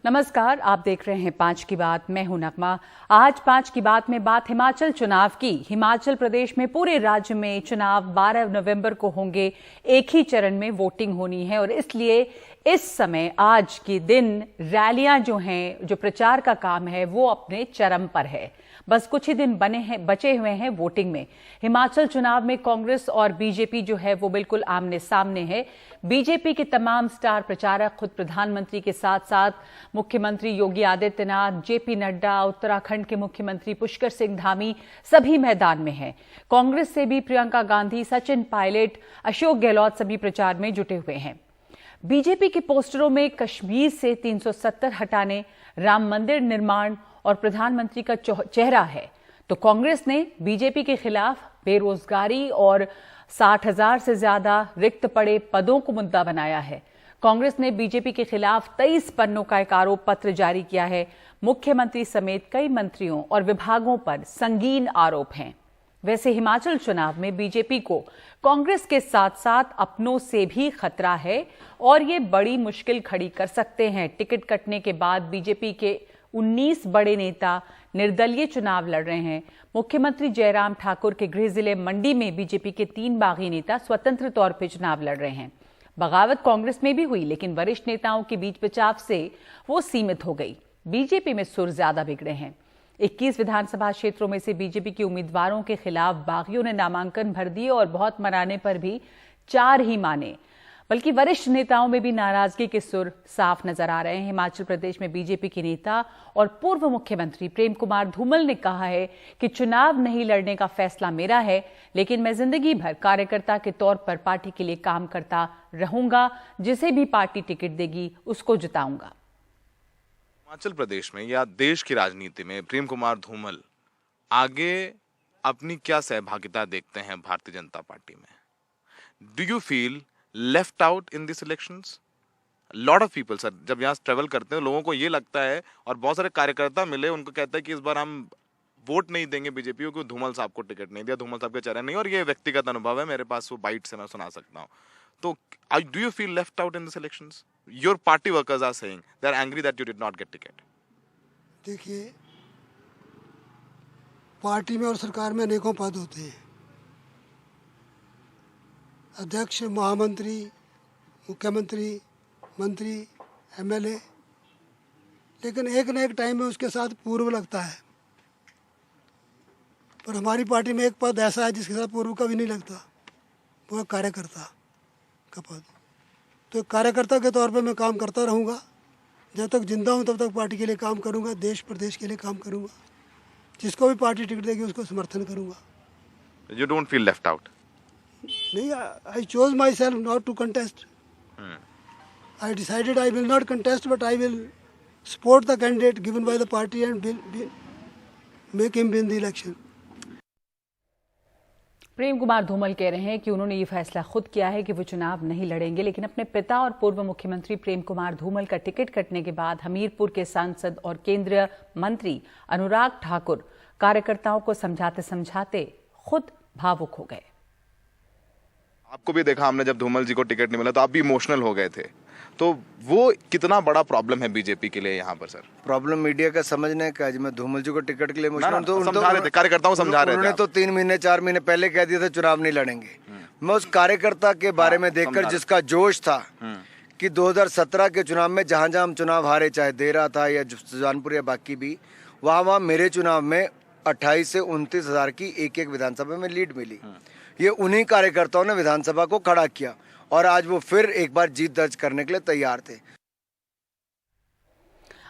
नमस्कार, आप देख रहे हैं 5 की बात। मैं हूं नगमा। आज 5 की बात में बात हिमाचल चुनाव की। हिमाचल प्रदेश में पूरे राज्य में चुनाव 12 नवंबर को होंगे। एक ही चरण में वोटिंग होनी है और इसलिए इस समय आज के दिन रैलियां जो हैं, जो प्रचार का काम है, वो अपने चरम पर है। बस कुछ ही दिन बचे हुए हैं वोटिंग में। हिमाचल चुनाव में कांग्रेस और बीजेपी जो है वो बिल्कुल आमने सामने है। बीजेपी के तमाम स्टार प्रचारक खुद प्रधानमंत्री के साथ साथ मुख्यमंत्री योगी आदित्यनाथ, जेपी नड्डा, उत्तराखंड के मुख्यमंत्री पुष्कर सिंह धामी सभी मैदान में हैं। कांग्रेस से भी प्रियंका गांधी, सचिन पायलट, अशोक गहलोत सभी प्रचार में जुटे हुए हैं। बीजेपी के पोस्टरों में कश्मीर से 370 हटाने, राम मंदिर निर्माण और प्रधानमंत्री का चेहरा है। तो कांग्रेस ने बीजेपी के खिलाफ बेरोजगारी और 60,000 से ज्यादा रिक्त पड़े पदों को मुद्दा बनाया है। कांग्रेस ने बीजेपी के खिलाफ 23 पन्नों का एक आरोप पत्र जारी किया है। मुख्यमंत्री समेत कई मंत्रियों और विभागों पर संगीन आरोप हैं। वैसे हिमाचल चुनाव में बीजेपी को कांग्रेस के साथ साथ अपनों से भी खतरा है और ये बड़ी मुश्किल खड़ी कर सकते हैं। टिकट कटने के बाद बीजेपी के 19 बड़े नेता निर्दलीय चुनाव लड़ रहे हैं। मुख्यमंत्री जयराम ठाकुर के गृह जिले मंडी में बीजेपी के 3 बागी नेता स्वतंत्र तौर पर चुनाव लड़ रहे हैं। बगावत कांग्रेस में भी हुई, लेकिन वरिष्ठ नेताओं के बीच बचाव से वो सीमित हो गई। बीजेपी में सुर ज्यादा बिगड़े हैं। 21 विधानसभा क्षेत्रों में से बीजेपी के उम्मीदवारों के खिलाफ बागियों ने नामांकन भर दिए और बहुत मनाने पर भी 4 ही माने। बल्कि वरिष्ठ नेताओं में भी नाराजगी के सुर साफ नजर आ रहे हैं। हिमाचल प्रदेश में बीजेपी के नेता और पूर्व मुख्यमंत्री प्रेम कुमार धूमल ने कहा है कि चुनाव नहीं लड़ने का फैसला मेरा है, लेकिन मैं जिंदगी भर कार्यकर्ता के तौर पर पार्टी के लिए काम करता रहूंगा। जिसे भी पार्टी टिकट देगी उसको जिताऊंगा। हिमाचल प्रदेश में या देश की राजनीति में प्रेम कुमार धूमल आगे अपनी क्या सहभागिता देखते हैं भारतीय जनता पार्टी में? Do you feel left out in this elections? Lot of people sir, जब यहाँ ट्रेवल करते हैं लोगों को ये लगता है, और बहुत सारे कार्यकर्ता मिले उनको कहता है कि इस बार हम वोट नहीं देंगे बीजेपी को, धूमल साहब को टिकट नहीं दिया, धूमल साहब का चेहरा नहीं। और ये व्यक्तिगत अनुभव है मेरे पास, वो बाइट से मैं सुना सकता हूँ। तो do you feel left out in this elections? Your party workers are saying they are angry that you did not get ticket. देखिए, पार्टी में और सरकार में अनेकों पद होते हैं, अध्यक्ष, महामंत्री, मुख्यमंत्री, मंत्री, एमएलए, लेकिन एक न एक टाइम में उसके साथ पूर्व लगता है। पर हमारी पार्टी में एक पद ऐसा है जिसके साथ पूर्व कभी नहीं लगता, वो है कार्यकर्ता का पद। तो एक कार्यकर्ता के तौर पे मैं काम करता रहूँगा। जब तक जिंदा हूँ तब तक पार्टी के लिए काम करूँगा, देश प्रदेश के लिए काम करूँगा। जिसको भी पार्टी टिकट देगी उसको समर्थन करूँगा। You don't feel left out? नहीं, I chose myself not to contest. I decided I will not contest, but I will support the candidate given by the party and make him win the election. Prem Kumar Dhumal कह रहे हैं कि उन्होंने ये फैसला खुद किया है कि वो चुनाव नहीं लड़ेंगे, लेकिन अपने पिता और पूर्व मुख्यमंत्री प्रेम कुमार धूमल का टिकट कटने के बाद हमीरपुर के सांसद और केंद्रीय मंत्री अनुराग ठाकुर कार्यकर्ताओं को समझाते समझाते खुद भावुक हो गए। आपको भी देखा हमने, जब धूमल जी को टिकट नहीं मिला तो आप भी इमोशनल हो गए थे। तो वो कितना बड़ा प्रॉब्लम है बीजेपी के लिए यहाँ पर सर? प्रॉब्लम मीडिया का समझने का। आज मैं धूमल जी को टिकट के लिए समझा रहे थे, कार्यकर्ताओं समझा रहे थे। उन्होंने तो 3 महीने 4 महीने पहले कह दिया था चुनाव नहीं लड़ेंगे। मैं उस कार्यकर्ता के बारे में देखकर जिसका जोश था कि 2017 के चुनाव में जहां जहां हम चुनाव हारे, चाहे देरा था या सुजानपुर या बाकी भी, वहां मेरे चुनाव में 28 से 29 हजार की एक विधानसभा में लीड मिली। ये उन्हीं कार्यकर्ताओं ने विधानसभा को खड़ा किया और आज वो फिर एक बार जीत दर्ज करने के लिए तैयार थे।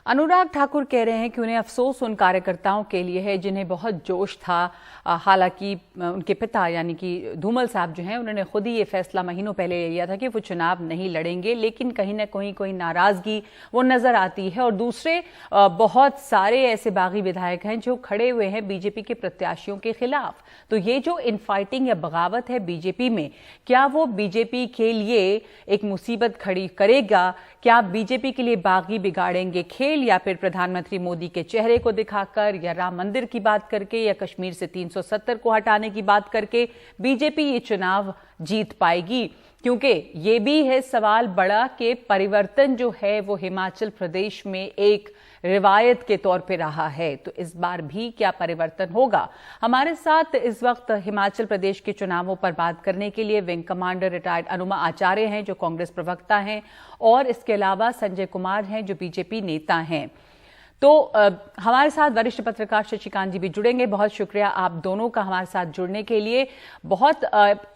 अनुराग ठाकुर कह रहे हैं कि उन्हें अफसोस उन कार्यकर्ताओं के लिए है जिन्हें बहुत जोश था। हालांकि उनके पिता यानी कि धूमल साहब जो हैं, उन्होंने खुद ही ये फैसला महीनों पहले ले लिया था कि वो चुनाव नहीं लड़ेंगे, लेकिन कहीं ना कहीं कोई नाराजगी वो नजर आती है। और दूसरे बहुत सारे ऐसे बागी विधायक हैं जो खड़े हुए हैं बीजेपी के प्रत्याशियों के खिलाफ। तो ये जो इनफाइटिंग या बगावत है बीजेपी में, क्या वो बीजेपी के लिए एक मुसीबत खड़ी करेगा? क्या बीजेपी के लिए बागी बिगाड़ेंगे खेल, या फिर प्रधानमंत्री मोदी के चेहरे को दिखाकर, या राम मंदिर की बात करके, या कश्मीर से 370 को हटाने की बात करके बीजेपी ये चुनाव जीत पाएगी? क्योंकि ये भी है सवाल बड़ा कि परिवर्तन जो है वो हिमाचल प्रदेश में एक रिवायत के तौर पे रहा है, तो इस बार भी क्या परिवर्तन होगा? हमारे साथ इस वक्त हिमाचल प्रदेश के चुनावों पर बात करने के लिए विंग कमांडर रिटायर्ड अनुमा आचार्य हैं, जो कांग्रेस प्रवक्ता हैं, और इसके अलावा संजय कुमार हैं, जो बीजेपी नेता हैं। तो हमारे साथ वरिष्ठ पत्रकार शशिकांत जी भी जुड़ेंगे। बहुत शुक्रिया आप दोनों का हमारे साथ जुड़ने के लिए। बहुत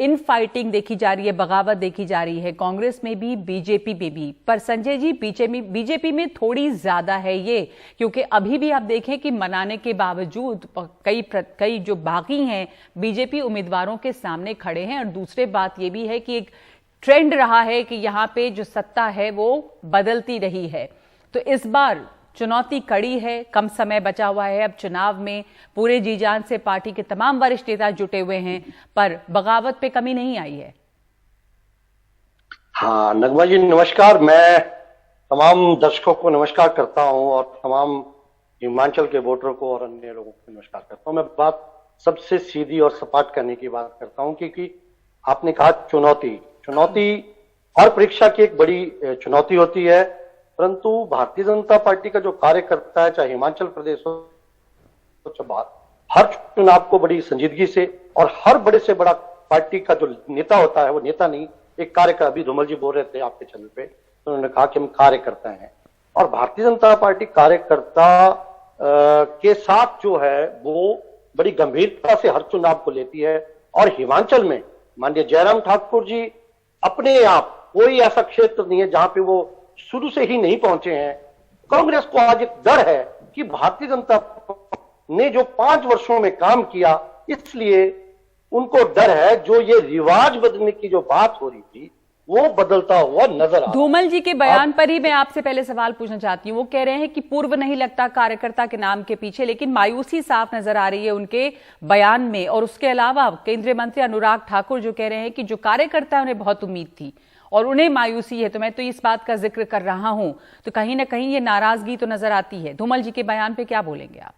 इन फाइटिंग देखी जा रही है, बगावत देखी जा रही है, कांग्रेस में भी बीजेपी में भी। पर संजय जी, बीजेपी में थोड़ी ज्यादा है ये, क्योंकि अभी भी आप देखें कि मनाने के बावजूद कई जो बागी हैं बीजेपी उम्मीदवारों के सामने खड़े हैं। और दूसरी बात यह भी है कि एक ट्रेंड रहा है कि यहाँ पे जो सत्ता है वो बदलती रही है। तो इस बार चुनौती कड़ी है, कम समय बचा हुआ है अब चुनाव में, पूरे जी जान से पार्टी के तमाम वरिष्ठ नेता जुटे हुए हैं, पर बगावत पे कमी नहीं आई है। हाँ नगमा जी नमस्कार, मैं तमाम दर्शकों को नमस्कार करता हूं और तमाम हिमाचल के वोटरों को और अन्य लोगों को नमस्कार करता हूं। मैं बात सबसे सीधी और सपाट करने की बात करता हूं, क्योंकि आपने कहा चुनौती हर परीक्षा की एक बड़ी चुनौती होती है, परंतु भारतीय जनता पार्टी का जो कार्यकर्ता है, चाहे हिमाचल प्रदेश हो चाहे बाहर, हर चुनाव को बड़ी संजीदगी से, और हर बड़े से बड़ा पार्टी का जो नेता होता है वो नेता नहीं, एक कार्यकर्ता। अभी धूमल जी बोल रहे थे आपके चैनल पे, तो उन्होंने कहा कि हम कार्यकर्ता हैं, और भारतीय जनता पार्टी कार्यकर्ता के साथ जो है वो बड़ी गंभीरता से हर चुनाव को लेती है। और हिमाचल में माननीय जयराम ठाकुर जी अपने आप, कोई ऐसा क्षेत्र नहीं है जहां पे वो शुरू से ही नहीं पहुंचे हैं। कांग्रेस को आज एक डर है कि भारतीय जनता ने जो 5 वर्षों में काम किया, इसलिए उनको डर है जो ये रिवाज बदलने की जो बात हो रही थी वो बदलता हुआ नजर आ। धूमल जी के बयान पर ही मैं आपसे पहले सवाल पूछना चाहती हूँ। वो कह रहे हैं कि पूर्व नहीं लगता कार्यकर्ता के नाम के पीछे, लेकिन मायूसी साफ नजर आ रही है उनके बयान में। और उसके अलावा केंद्रीय मंत्री अनुराग ठाकुर जो कह रहे हैं कि जो कार्यकर्ता उन्हें बहुत उम्मीद थी और उन्हें मायूसी है, तो मैं तो इस बात का जिक्र कर रहा हूं, तो कहीं ना कहीं ये नाराजगी तो नजर आती है। धूमल जी के बयान पे क्या बोलेंगे आप?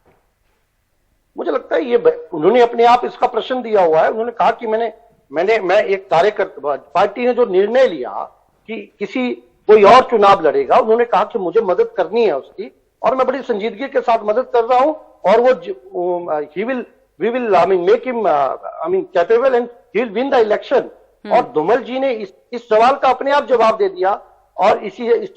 मुझे लगता है ये उन्होंने अपने आप इसका प्रश्न दिया हुआ है। उन्होंने कहा कि मैं एक कार्यकर्ता, पार्टी ने जो निर्णय लिया कि कोई और चुनाव लड़ेगा, उन्होंने कहा कि मुझे मदद करनी है उसकी, और मैं बड़ी संजीदगी के साथ मदद कर रहा हूं, और वो we will make him capable and he will win the election. और धूमल जी ने इस सवाल का अपने आप जवाब दे दिया, और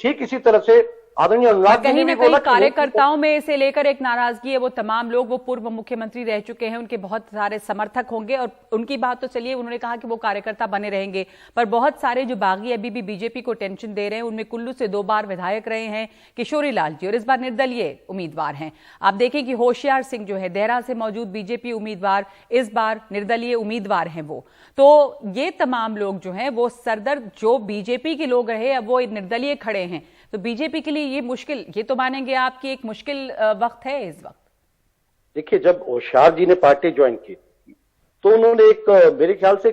ठीक इसी तरह से आदरणीय अनुराग जी ने भी बोला। कार्यकर्ताओं में इसे लेकर एक नाराजगी है, वो तमाम लोग, वो पूर्व मुख्यमंत्री रह चुके हैं, उनके बहुत सारे समर्थक होंगे, और उनकी बात तो चलिए, उन्होंने कहा कि वो कार्यकर्ता बने रहेंगे, पर बहुत सारे जो बागी अभी भी बीजेपी को टेंशन दे रहे हैं, उनमें कुल्लू से 2 बार विधायक रहे हैं किशोरी लाल जी, और इस बार निर्दलीय उम्मीदवार हैं। आप देखें कि होशियार सिंह जो है देहरा से मौजूद बीजेपी उम्मीदवार, इस बार निर्दलीय उम्मीदवार हैं वो। तो ये तमाम लोग जो हैं वो सरदर्द, जो बीजेपी के लोग रहे अब वो निर्दलीय खड़े हैं, तो बीजेपी के लिए ये मुश्किल, ये तो मानेंगे आपकी एक मुश्किल वक्त है इस वक्त। देखिए, जब होशियार जी ने पार्टी ज्वाइन की तो उन्होंने मेरे ख्याल से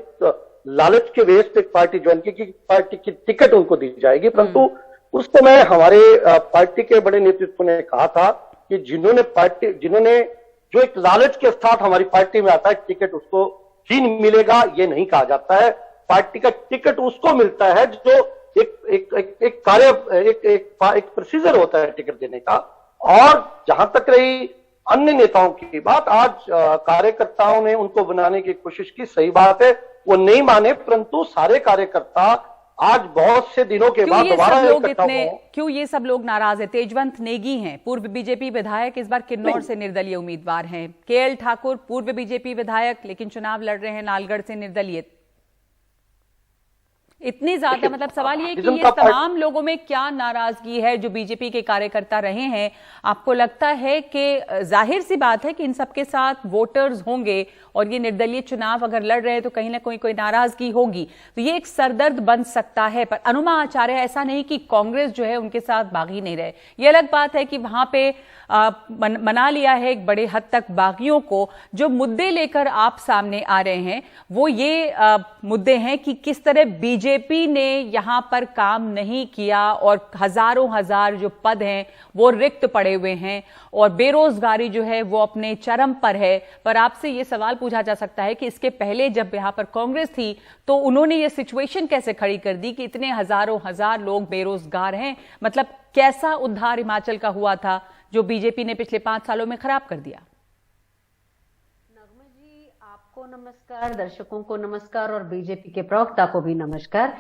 लालच के बेस पे पार्टी ज्वाइन की कि पार्टी की टिकट उनको दी जाएगी, परंतु उस समय हमारे पार्टी के बड़े नेतृत्व ने कहा था कि जिन्होंने जो एक लालच के साथ हमारी पार्टी में आता है, टिकट उसको ही मिलेगा, ये नहीं कहा जाता है। पार्टी का टिकट उसको मिलता है जो एक प्रोसीजर होता है टिकट देने का। और जहां तक रही अन्य नेताओं की बात, आज कार्यकर्ताओं ने उनको बनाने की कोशिश की, सही बात है, वो नहीं माने, परंतु सारे कार्यकर्ता आज बहुत से दिनों के बाद दोबारा क्यों ये सब लोग नाराज है? तेजवंत नेगी हैं, पूर्व बीजेपी विधायक, इस बार किन्नौर से निर्दलीय उम्मीदवार हैं। केएल ठाकुर पूर्व बीजेपी विधायक, लेकिन चुनाव लड़ रहे हैं नालगढ़ से निर्दलीय। इतनी ज्यादा, मतलब सवाल ये कि ये तमाम लोगों में क्या नाराजगी है जो बीजेपी के कार्यकर्ता रहे हैं? आपको लगता है कि जाहिर सी बात है कि इन सबके साथ वोटर्स होंगे और ये निर्दलीय चुनाव अगर लड़ रहे हैं तो कहीं ना कोई नाराजगी होगी, तो ये एक सरदर्द बन सकता है। पर अनुमा आचार्य, ऐसा नहीं कि कांग्रेस जो है उनके साथ बागी नहीं रहे, ये अलग बात है कि वहां पे मना लिया है एक बड़े हद तक बागियों को। जो मुद्दे लेकर आप सामने आ रहे हैं वो ये मुद्दे हैं कि किस तरह बीजेपी बीजेपी ने यहां पर काम नहीं किया और हजारों हजार जो पद हैं वो रिक्त पड़े हुए हैं और बेरोजगारी जो है वो अपने चरम पर है। पर आपसे ये सवाल पूछा जा सकता है कि इसके पहले जब यहां पर कांग्रेस थी तो उन्होंने ये सिचुएशन कैसे खड़ी कर दी कि इतने हजारों हजार लोग बेरोजगार हैं? मतलब कैसा उद्धार हिमाचल का हुआ था जो बीजेपी ने पिछले 5 सालों में खराब कर दिया? आपको नमस्कार, दर्शकों को नमस्कार और बीजेपी के प्रवक्ता को भी नमस्कार।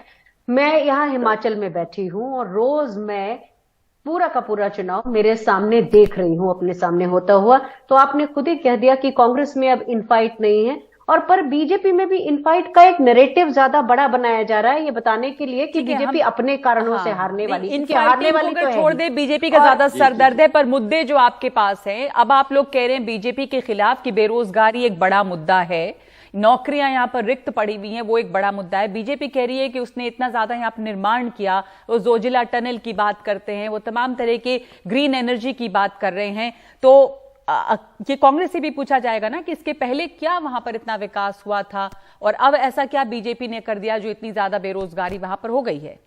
मैं यहाँ हिमाचल में बैठी हूँ और रोज मैं पूरा का पूरा चुनाव मेरे सामने देख रही हूँ, अपने सामने होता हुआ। तो आपने खुद ही कह दिया कि कांग्रेस में अब इनफाइट नहीं है और पर बीजेपी में भी इनफाइट का एक नैरेटिव ज्यादा बड़ा बनाया जा रहा है, ये बताने के लिए कि बीजेपी अपने कारणों से हारने वाली तो छोड़ दे, बीजेपी का ज्यादा सरदर्द है। पर मुद्दे जो आपके पास हैं, अब आप लोग कह रहे हैं बीजेपी के खिलाफ कि बेरोजगारी एक बड़ा मुद्दा है, नौकरियां यहां पर रिक्त पड़ी हुई हैं, वो एक बड़ा मुद्दा है। बीजेपी कह रही है कि उसने इतना ज्यादा यहां पर निर्माण किया, वो जोजिला टनल की बात करते हैं, वो तमाम तरह के ग्रीन एनर्जी की बात कर रहे हैं। तो ये कांग्रेस से भी पूछा जाएगा ना कि इसके पहले क्या वहां पर इतना विकास हुआ था और अब ऐसा क्या बीजेपी ने कर दिया जो इतनी ज्यादा बेरोजगारी वहां पर हो गई है?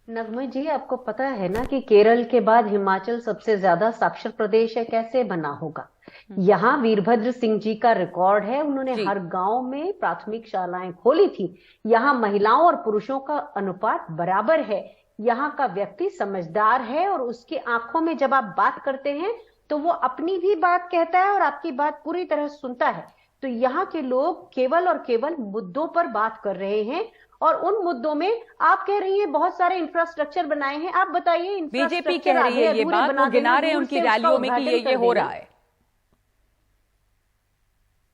नगमा जी, आपको पता है ना कि केरल के बाद हिमाचल सबसे ज्यादा साक्षर प्रदेश है, कैसे बना होगा? यहाँ वीरभद्र सिंह जी का रिकॉर्ड है, उन्होंने हर गांव में प्राथमिक शालाएं खोली थी। यहाँ महिलाओं और पुरुषों का अनुपात बराबर है। यहाँ का व्यक्ति समझदार है और उसकी आंखों में जब आप बात करते हैं तो वो अपनी भी बात कहता है और आपकी बात पूरी तरह सुनता है। तो यहाँ के लोग केवल और केवल मुद्दों पर बात कर रहे हैं और उन मुद्दों में आप कह रही हैं बहुत सारे इंफ्रास्ट्रक्चर बनाए हैं। आप बताइए, बीजेपी कह रही है ये बात, वो गिना रहे हैं उनकी रैलियों में कि ये हो रहा है।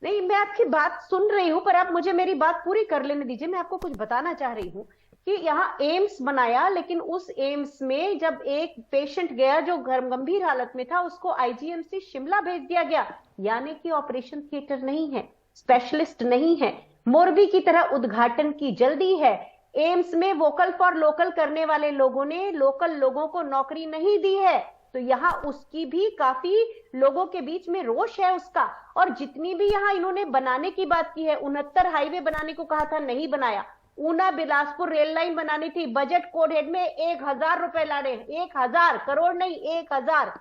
नहीं, मैं आपकी बात सुन रही हूं पर आप मुझे मेरी बात पूरी कर लेने दीजिए। मैं आपको कुछ बताना चाह रही हूं कि यहाँ एम्स बनाया, लेकिन उस एम्स में जब एक पेशेंट गया जो गंभीर हालत में था, उसको आईजीएमसी शिमला भेज दिया गया, यानी कि ऑपरेशन थिएटर नहीं है, स्पेशलिस्ट नहीं है। मोरबी की तरह उद्घाटन की जल्दी है। एम्स में वोकल फॉर लोकल करने वाले लोगों ने लोकल लोगों को नौकरी नहीं दी है, तो यहाँ उसकी भी काफी लोगों के बीच में रोष है उसका। और जितनी भी यहाँ इन्होंने बनाने की बात की है, 69 हाईवे बनाने को कहा था, नहीं बनाया। ऊना बिलासपुर रेल लाइन बनानी थी, बजट कोड हेड में 1000 रुपए लाने, 1000 करोड़ नहीं, 1000।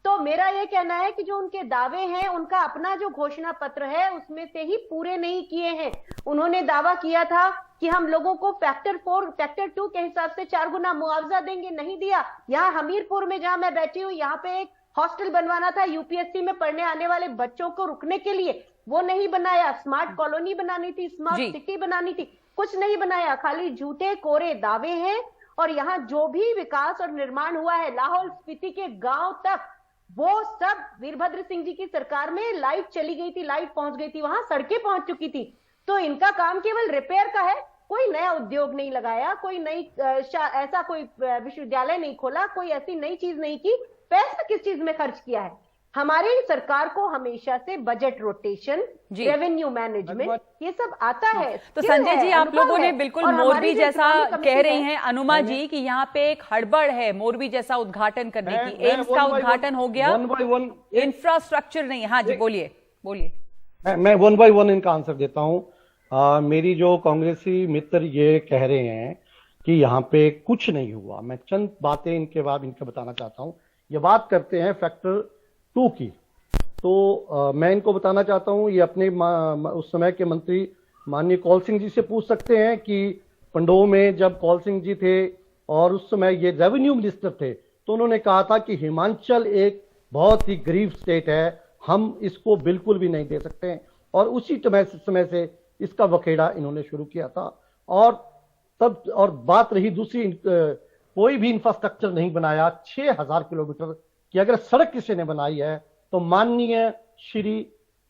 तो मेरा ये कहना है कि जो उनके दावे हैं, उनका अपना जो घोषणा पत्र है उसमें से ही पूरे नहीं किए हैं। उन्होंने दावा किया था कि हम लोगों को फैक्टर 4, फैक्टर 2 के हिसाब से 4 गुना मुआवजा देंगे, नहीं दिया। यहाँ हमीरपुर में जहां मैं बैठी हूँ, यहाँ पे एक हॉस्टल बनवाना था यूपीएससी में पढ़ने आने वाले बच्चों को रुकने के लिए, वो नहीं बनाया। स्मार्ट कॉलोनी बनानी थी, स्मार्ट सिटी बनानी थी, कुछ नहीं बनाया। खाली झूठे कोरे दावे हैं। और यहाँ जो भी विकास और निर्माण हुआ है लाहौल स्पीति के गांव तक, वो सब वीरभद्र सिंह जी की सरकार में लाइट चली गई थी, लाइट पहुंच गई थी, वहां सड़कें पहुंच चुकी थी। तो इनका काम केवल रिपेयर का है, कोई नया उद्योग नहीं लगाया, कोई नई ऐसा कोई विश्वविद्यालय नहीं खोला, कोई ऐसी नई चीज नहीं की। पैसा किस चीज में खर्च किया है? हमारी सरकार को हमेशा से बजट रोटेशन, रेवेन्यू मैनेजमेंट, ये सब आता है। तो संजय जी, आप लोगों ने बिल्कुल मोरबी जैसा कह रहे हैं अनुमा जी कि यहाँ पे एक हड़बड़ है मोरबी जैसा उद्घाटन करने की। एम्स का उद्घाटन हो गया, इंफ्रास्ट्रक्चर नहीं। हाँ जी, बोलिए बोलिए। मैं 1 by 1 इनका आंसर देता हूँ। मेरी जो कांग्रेसी मित्र ये कह रहे हैं कि यहाँ पे कुछ नहीं हुआ, मैं चंद बातें इनके बाद इनके बताना चाहता हूँ। ये बात करते हैं फैक्टर 2 की, तो मैं इनको बताना चाहता हूं, ये अपने उस समय के मंत्री माननीय कौल सिंह जी से पूछ सकते हैं कि पंडोह में जब कौल सिंह जी थे और उस समय ये रेवेन्यू मिनिस्टर थे, तो उन्होंने कहा था कि हिमाचल एक बहुत ही गरीब स्टेट है, हम इसको बिल्कुल भी नहीं दे सकते हैं। और उसी समय से इसका वखेड़ा इन्होंने शुरू किया था। और तब और बात रही दूसरी, कोई भी इंफ्रास्ट्रक्चर नहीं बनाया। 6000 किलोमीटर कि अगर सड़क किसी ने बनाई है तो माननीय श्री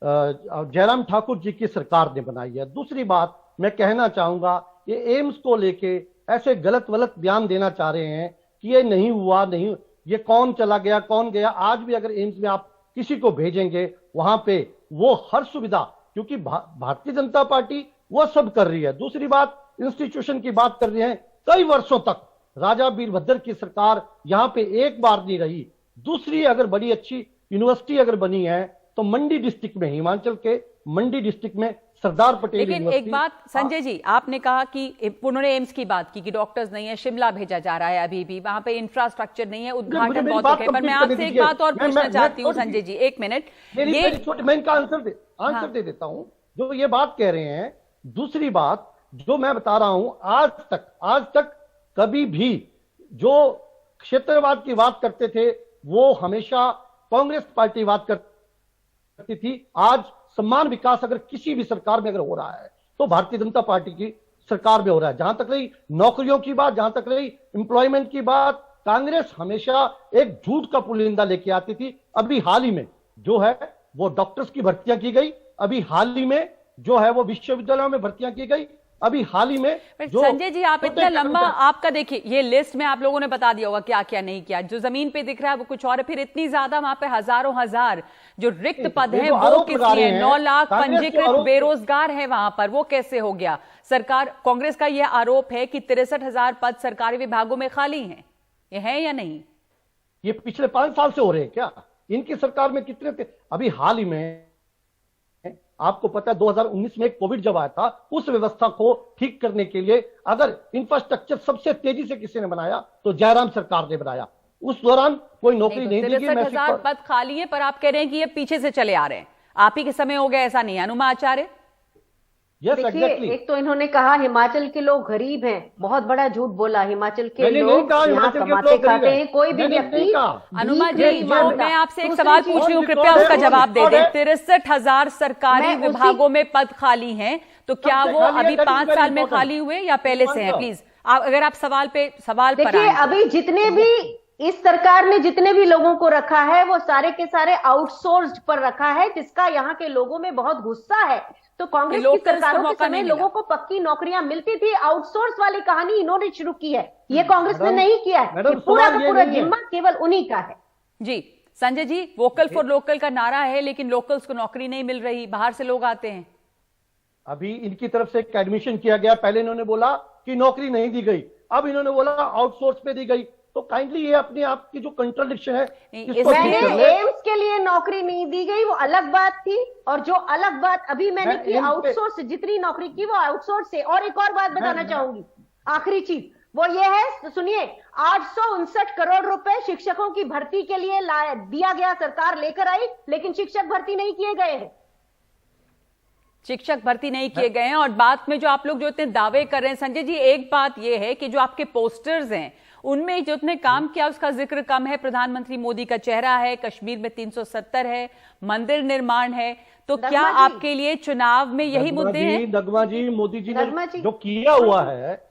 जयराम ठाकुर जी की सरकार ने बनाई है। दूसरी बात मैं कहना चाहूंगा, ये एम्स को लेके ऐसे गलत बयान देना चाह रहे हैं कि ये नहीं हुआ, नहीं, ये कौन चला गया कौन गया। आज भी अगर एम्स में आप किसी को भेजेंगे वहां पे वो हर सुविधा, क्योंकि भारतीय जनता पार्टी वो सब कर रही है। दूसरी बात, इंस्टीट्यूशन की बात कर रही है, कई वर्षों तक राजा वीरभद्र की सरकार यहां पे एक बार नहीं रही। दूसरी, अगर बड़ी अच्छी यूनिवर्सिटी अगर बनी है तो मंडी डिस्ट्रिक्ट में, हिमाचल के मंडी डिस्ट्रिक्ट में सरदार पटेल लेकिन एक यूनिवर्सिटी। बात संजय जी, आपने कहा कि उन्होंने एम्स की बात की कि डॉक्टर्स नहीं है, शिमला भेजा जा रहा है, अभी भी वहां पे इंफ्रास्ट्रक्चर नहीं है, उद्घाटन मेरी बहुत बात हो गए। पर मैं complete करने आपसे एक दीजिए। बात और मैं- पूछना मैं- चाहती हूँ मैं- संजय जी, एक मिनट। मैं इनका आंसर दे देता हूं। जो ये बात कह रहे हैं, दूसरी बात जो मैं बता रहा हूं, आज तक कभी भी जो क्षेत्रवाद की बात करते थे वो हमेशा कांग्रेस पार्टी बात करती थी। आज समान विकास अगर किसी भी सरकार में अगर हो रहा है तो भारतीय जनता पार्टी की सरकार में हो रहा है। जहां तक रही नौकरियों की बात, जहां तक रही एम्प्लॉयमेंट की बात, कांग्रेस हमेशा एक झूठ का पुलिंदा लेके आती थी। अभी हाल ही में जो है वो डॉक्टर्स की भर्तियां की गई, अभी हाल ही में जो है वो विश्वविद्यालयों में भर्तियां की गई, अभी हाल ही में जो संजय जी, आप इतना लंबा आपका देखिए, ये लिस्ट में आप लोगों ने बता दिया होगा क्या क्या नहीं किया, जो जमीन पे दिख रहा है वो कुछ और है, फिर इतनी ज्यादा वहां पे हजारों हजार जो रिक्त पद है वो किसके हैं? 9 लाख पंजीकृत बेरोजगार है वहां पर, वो कैसे हो गया? सरकार, कांग्रेस का यह आरोप है कि 63,000 पद सरकारी विभागों में खाली हैं, ये है या नहीं? ये पिछले 5 साल से हो रहे हैं क्या? इनकी सरकार में कितने थे? अभी हाल ही में आपको पता है 2019 में कोविड जब आया था, उस व्यवस्था को ठीक करने के लिए अगर इंफ्रास्ट्रक्चर सबसे तेजी से किसी ने बनाया तो जयराम सरकार ने बनाया। उस दौरान कोई नौकरी नहीं दी गई। 63,000 पद खाली है, पर आप कह रहे हैं कि ये पीछे से चले आ रहे हैं, आप ही के समय हो गया, ऐसा नहीं है अनुमा आचार्य? देखिए, एक तो इन्होंने कहा हिमाचल के लोग गरीब हैं, बहुत बड़ा झूठ बोला। हिमाचल के लोग यहाँ कमाते खाते हैं, कोई भी व्यक्ति। अनुमा जी, मैं आपसे एक सवाल पूछ रही हूँ, कृपया उसका जवाब दे दें। 63,000 सरकारी विभागों में पद खाली हैं, तो क्या वो अभी 5 साल में खाली हुए या पहले से हैं? प्लीज अगर आप सवाल पर देखिए, अभी जितने भी इस सरकार ने जितने भी लोगों को रखा है वो सारे के सारे आउटसोर्स्ड पर रखा है, जिसका यहाँ के लोगों में बहुत गुस्सा है। तो कांग्रेस की सरकारों के समय लोगों को पक्की नौकरियां मिलती थी, आउटसोर्स वाली कहानी इन्होंने शुरू की है, ये कांग्रेस ने नहीं किया है। पूरा का पूरा जिम्मा केवल उन्हीं का है। जी Sanjay ji, vocal for local का नारा है, लेकिन लोकल्स को नौकरी नहीं मिल रही, बाहर से लोग आते हैं। अभी इनकी तरफ से एक एडमिशन किया गया, पहले इन्होंने बोला कि नौकरी नहीं दी गई, अब इन्होंने बोला आउटसोर्स पे दी गई। तो काइंडली ये अपने आप की जो कंट्राडिक्शन है, एम्स के लिए नौकरी नहीं दी गई वो अलग बात थी, और जो अलग बात अभी मैंने की आउटसोर्स, जितनी नौकरी की वो आउटसोर्स से। और एक और बात बताना चाहूंगी, आखिरी चीज वो ये है, सुनिए, 859 करोड़ रुपए शिक्षकों की भर्ती के लिए दिया गया, सरकार लेकर आई, लेकिन शिक्षक भर्ती नहीं किए गए हैं। शिक्षक भर्ती नहीं किए गए हैं। और बात में जो आप लोग जो इतने दावे कर रहे हैं संजय जी, एक बात यह है कि जो आपके पोस्टर्स हैं उनमें जो इतने काम किया उसका जिक्र कम है। प्रधानमंत्री मोदी का चेहरा है, कश्मीर में 370 है, मंदिर निर्माण है, तो क्या आपके लिए चुनाव में यही मुद्दे हैं? नगमा जी, मोदी जी ने जो किया हुआ है,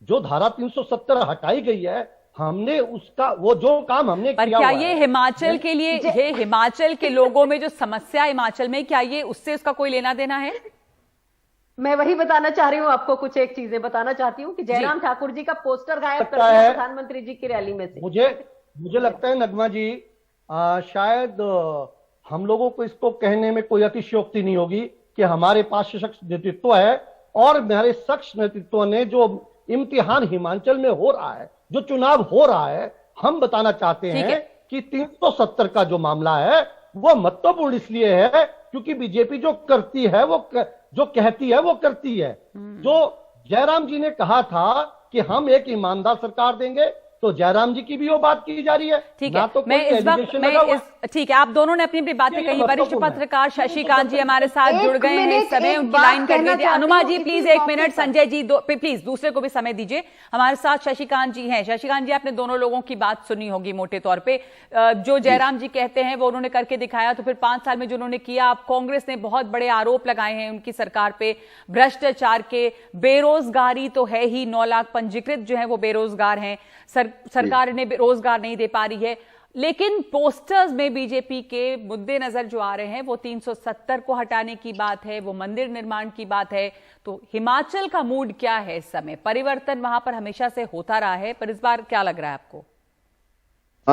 जो धारा 370 हटाई गई है, हमने उसका वो जो काम हमने किया, क्या ये हिमाचल के लिए, ये हिमाचल के लोगों में जो समस्या हिमाचल में, क्या ये उससे उसका कोई लेना देना है? मैं वही बताना चाह रही हूँ आपको, कुछ एक चीजें बताना चाहती हूँ कि जयराम ठाकुर जी का पोस्टर गायब कर दिया प्रधानमंत्री जी की रैली में से। मुझे लगता है नगमा जी, शायद हम लोगों को इसको कहने में कोई अतिशयोक्ति नहीं होगी कि हमारे पास सशक्त नेतृत्व है, और हमारे सशक्त नेतृत्व ने जो इम्तिहान हिमाचल में हो रहा है, जो चुनाव हो रहा है, हम बताना चाहते हैं कि 370 का जो मामला है वो महत्वपूर्ण इसलिए है क्योंकि बीजेपी जो करती है, वो जो कहती है वो करती है। जो जयराम जी ने कहा था कि हम एक ईमानदार सरकार देंगे, तो जयराम जी की भी वो बात की जा रही है। ठीक है, तो मैं इस वक्त ठीक है, आप दोनों ने अपनी अपनी बातें कही। वरिष्ठ पत्रकार शशिकांत जी हमारे साथ जुड़ गए हैं इस समय, उनकी लाइन कर दीजिए। Anuma ji please 1 minute, Sanjay ji please दूसरे को भी समय दीजिए। हमारे साथ शशिकांत जी हैं। शशिकांत जी, आपने दोनों लोगों की बात सुनी होगी मोटे तौर पे। जो जयराम जी कहते हैं वो उन्होंने करके दिखाया, तो फिर 5 साल में जो उन्होंने किया, अब कांग्रेस ने बहुत बड़े आरोप लगाए हैं उनकी सरकार पे, भ्रष्टाचार के, बेरोजगारी तो है ही, 9 लाख पंजीकृत जो है वो बेरोजगार हैं, सरकार ने रोजगार नहीं दे पा रही है। लेकिन पोस्टर्स में बीजेपी के मुद्दे नजर जो आ रहे हैं वो 370 को हटाने की बात है, वो मंदिर निर्माण की बात है। तो हिमाचल का मूड क्या है इस समय? परिवर्तन वहां पर हमेशा से होता रहा है, पर इस बार क्या लग रहा है आपको?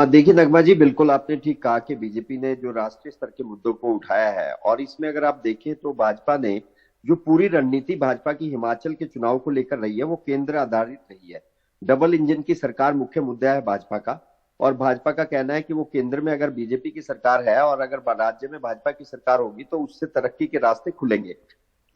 देखिए नगमा जी, बिल्कुल आपने ठीक कहा कि बीजेपी ने जो राष्ट्रीय स्तर के मुद्दों को उठाया है, और इसमें अगर आप देखें तो भाजपा ने जो पूरी रणनीति भाजपा की हिमाचल के चुनाव को लेकर रही है वो केंद्र आधारित रही है। डबल इंजन की सरकार मुख्य मुद्दा है भाजपा का, और भाजपा का कहना है कि वो केंद्र में अगर बीजेपी की सरकार है और अगर राज्य में भाजपा की सरकार होगी तो उससे तरक्की के रास्ते खुलेंगे।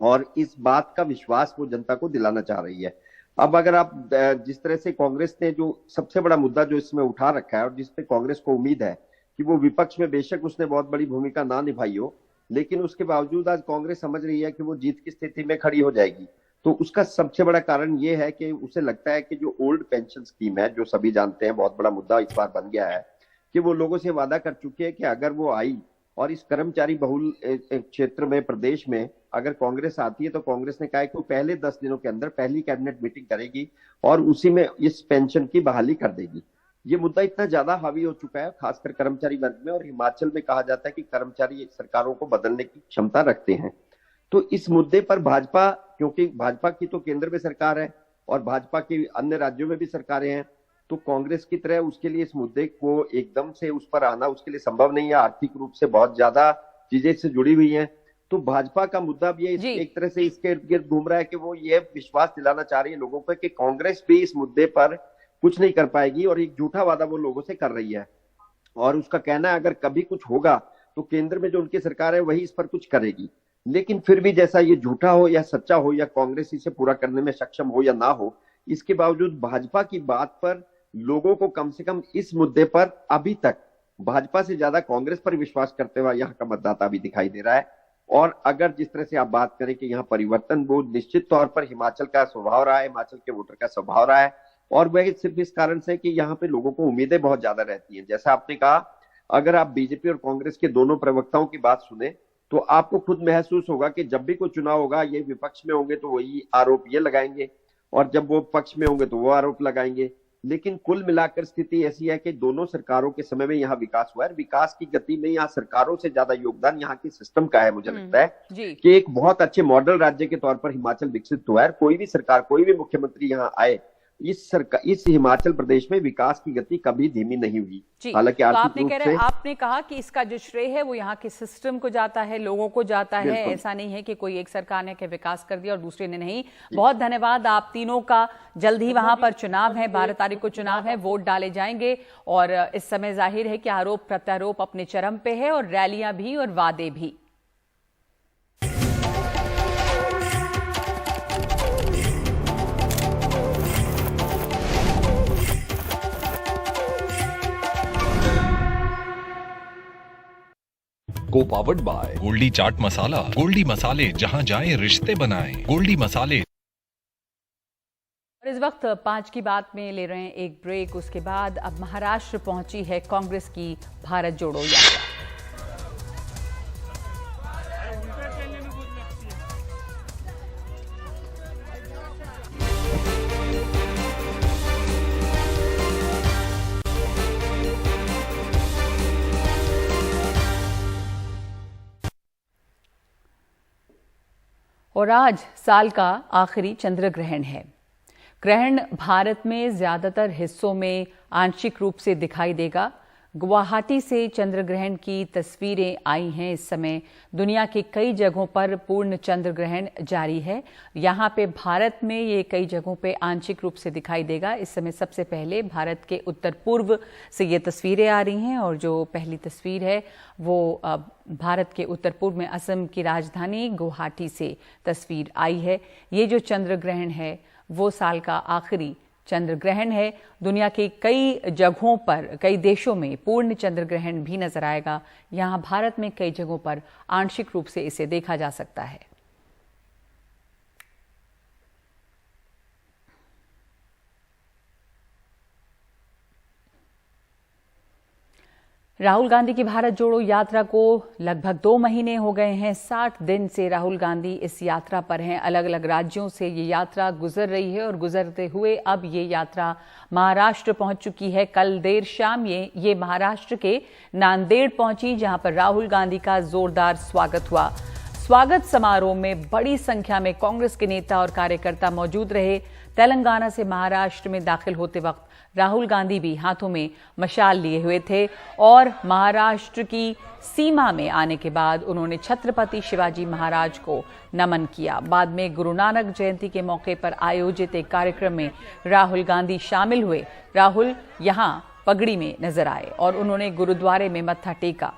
और इस बात का विश्वास वो जनता को दिलाना चाह रही है। अब अगर आप जिस तरह से कांग्रेस ने जो सबसे बड़ा मुद्दा जो इसमें उठा रखा है और जिसपे कांग्रेस को उम्मीद है कि वो विपक्ष में बेशक उसने बहुत बड़ी भूमिका ना निभाई हो, लेकिन उसके बावजूद आज कांग्रेस समझ रही है कि वो जीत की स्थिति में खड़ी हो जाएगी। तो उसका सबसे बड़ा कारण ये है कि उसे लगता है कि जो ओल्ड पेंशन स्कीम है, जो सभी जानते हैं बहुत बड़ा मुद्दा इस बार बन गया है, कि वो लोगों से वादा कर चुके हैं कि अगर वो आई और इस कर्मचारी बहुल क्षेत्र में प्रदेश में अगर कांग्रेस आती है तो कांग्रेस ने कहा है कि वो पहले 10 दिनों के अंदर पहली कैबिनेट मीटिंग करेगी और उसी में इस पेंशन की बहाली कर देगी। ये मुद्दा इतना ज्यादा हावी हो चुका है खासकर कर्मचारी वर्ग में, और हिमाचल में कहा जाता है कि कर्मचारी सरकारों को बदलने की क्षमता रखते हैं। तो इस मुद्दे पर भाजपा, क्योंकि भाजपा की तो केंद्र में सरकार है और भाजपा की अन्य राज्यों में भी सरकारें हैं, तो कांग्रेस की तरह उसके लिए इस मुद्दे को एकदम से उस पर आना उसके लिए संभव नहीं है। आर्थिक रूप से बहुत ज्यादा चीजें इससे जुड़ी हुई हैं। तो भाजपा का मुद्दा भी ये एक तरह से इसके इर्द गिर्द घूम रहा है कि वो ये विश्वास दिलाना चाह रही है लोगों को कि कांग्रेस भी इस मुद्दे पर कुछ नहीं कर पाएगी, और एक झूठा वादा वो लोगों से कर रही है। और उसका कहना है अगर कभी कुछ होगा तो केंद्र में जो उनकी सरकार है वही इस पर कुछ करेगी। लेकिन फिर भी जैसा ये झूठा हो या सच्चा हो या कांग्रेस इसे पूरा करने में सक्षम हो या ना हो, इसके बावजूद भाजपा की बात पर लोगों को कम से कम इस मुद्दे पर अभी तक भाजपा से ज्यादा कांग्रेस पर विश्वास करते हुआ यहाँ का मतदाता भी दिखाई दे रहा है। और अगर जिस तरह से आप बात करें कि यहाँ परिवर्तन वो निश्चित तौर पर हिमाचल का स्वभाव रहा है, हिमाचल के वोटर का स्वभाव रहा है, और वह सिर्फ इस कारण से कि यहाँ पे लोगों को उम्मीदें बहुत ज्यादा रहती हैं। जैसा आपने कहा, अगर आप बीजेपी और कांग्रेस के दोनों प्रवक्ताओं की बात सुने तो आपको खुद महसूस होगा कि जब भी कोई चुनाव होगा ये विपक्ष में होंगे तो वही आरोप ये लगाएंगे, और जब वो पक्ष में होंगे तो वो आरोप लगाएंगे। लेकिन कुल मिलाकर स्थिति ऐसी है कि दोनों सरकारों के समय में यहाँ विकास हुआ है। विकास की गति में यहाँ सरकारों से ज्यादा योगदान यहाँ के सिस्टम का है। मुझे लगता है कि एक बहुत अच्छे मॉडल राज्य के तौर पर हिमाचल विकसित हुआ है। कोई भी सरकार, कोई भी मुख्यमंत्री यहाँ आए, इस हिमाचल प्रदेश में विकास की गति कभी धीमी नहीं हुई। हालांकि तो आपने कहा कि इसका जो श्रेय है वो यहाँ के सिस्टम को जाता है, लोगों को जाता है। ऐसा नहीं है कि कोई एक सरकार ने विकास कर दिया और दूसरे ने नहीं। बहुत धन्यवाद आप तीनों का। जल्द ही वहां पर चुनाव है, 12 तारीख को चुनाव है, वोट डाले जाएंगे और इस समय जाहिर है कि आरोप प्रत्यारोप अपने चरम पे है और रैलियां भी और वादे भी। को पावर्ड बाय गोल्डी चाट मसाला। गोल्डी मसाले, जहां जाएं रिश्ते बनाएं। गोल्डी मसाले। और इस वक्त 5 की बात में ले रहे हैं एक ब्रेक। उसके बाद अब महाराष्ट्र पहुंची है कांग्रेस की भारत जोड़ो यात्रा। और आज साल का आखिरी चंद्र ग्रहण है। ग्रहण भारत में ज्यादातर हिस्सों में आंशिक रूप से दिखाई देगा। गुवाहाटी से चंद्र ग्रहण की तस्वीरें आई हैं। इस समय दुनिया की कई जगहों पर पूर्ण चंद्र ग्रहण जारी है। यहाँ पे भारत में ये कई जगहों पे आंशिक रूप से दिखाई देगा। इस समय सबसे पहले भारत के उत्तर पूर्व से ये तस्वीरें आ रही हैं, और जो पहली तस्वीर है वो भारत के उत्तर पूर्व में असम की राजधानी गुवाहाटी से तस्वीर आई है। ये जो चंद्र ग्रहण है वो साल का आखिरी चंद्र ग्रहण है। दुनिया के कई जगहों पर, कई देशों में पूर्ण चंद्र ग्रहण भी नजर आएगा। यहाँ भारत में कई जगहों पर आंशिक रूप से इसे देखा जा सकता है। राहुल गांधी की भारत जोड़ो यात्रा को लगभग 2 महीने हो गए हैं। 60 दिन से राहुल गांधी इस यात्रा पर हैं। अलग अलग राज्यों से ये यात्रा गुजर रही है और गुजरते हुए अब ये यात्रा महाराष्ट्र पहुंच चुकी है। कल देर शाम ये महाराष्ट्र के नांदेड़ पहुंची, जहां पर राहुल गांधी का जोरदार स्वागत हुआ। स्वागत समारोह में बड़ी संख्या में कांग्रेस के नेता और कार्यकर्ता मौजूद रहे। तेलंगाना से महाराष्ट्र में दाखिल होते वक्त राहुल गांधी भी हाथों में मशाल लिए हुए थे और महाराष्ट्र की सीमा में आने के बाद उन्होंने छत्रपति शिवाजी महाराज को नमन किया। बाद में गुरु नानक जयंती के मौके पर आयोजित एक कार्यक्रम में राहुल गांधी शामिल हुए। राहुल यहां पगड़ी में नजर आए और उन्होंने गुरुद्वारे में मत्था टेका।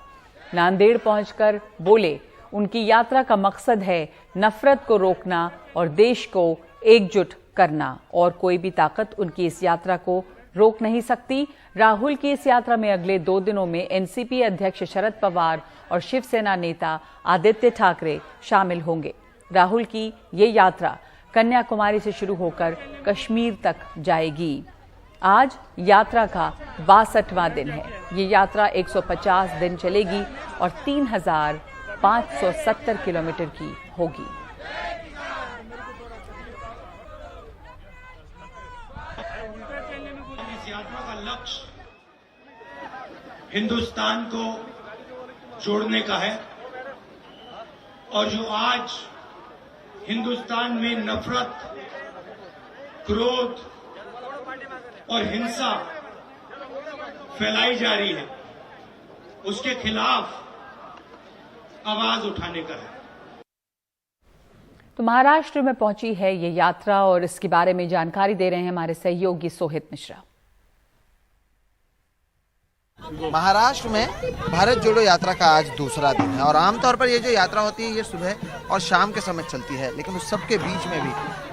नांदेड़ पहुंचकर बोले, उनकी यात्रा का मकसद है नफरत को रोकना और देश को एकजुट करना, और कोई भी ताकत उनकी इस यात्रा को रोक नहीं सकती। राहुल की इस यात्रा में अगले 2 दिनों में एनसीपी अध्यक्ष शरद पवार और शिवसेना नेता आदित्य ठाकरे शामिल होंगे। राहुल की ये यात्रा कन्याकुमारी से शुरू होकर कश्मीर तक जाएगी। आज यात्रा का 62वां दिन है। ये यात्रा 150 दिन चलेगी और 3,570 किलोमीटर की होगी। इस यात्रा का लक्ष्य हिंदुस्तान को जोड़ने का है, और जो आज हिंदुस्तान में नफरत, क्रोध और हिंसा फैलाई जा रही है, उसके खिलाफ आवाज उठाने का है। तो महाराष्ट्र में पहुंची है ये यात्रा और इसके बारे में जानकारी दे रहे हैं हमारे सहयोगी सोहित मिश्रा। महाराष्ट्र में भारत जोड़ो यात्रा का आज दूसरा दिन है और आमतौर पर ये जो यात्रा होती है ये सुबह और शाम के समय चलती है, लेकिन उस सब के बीच में भी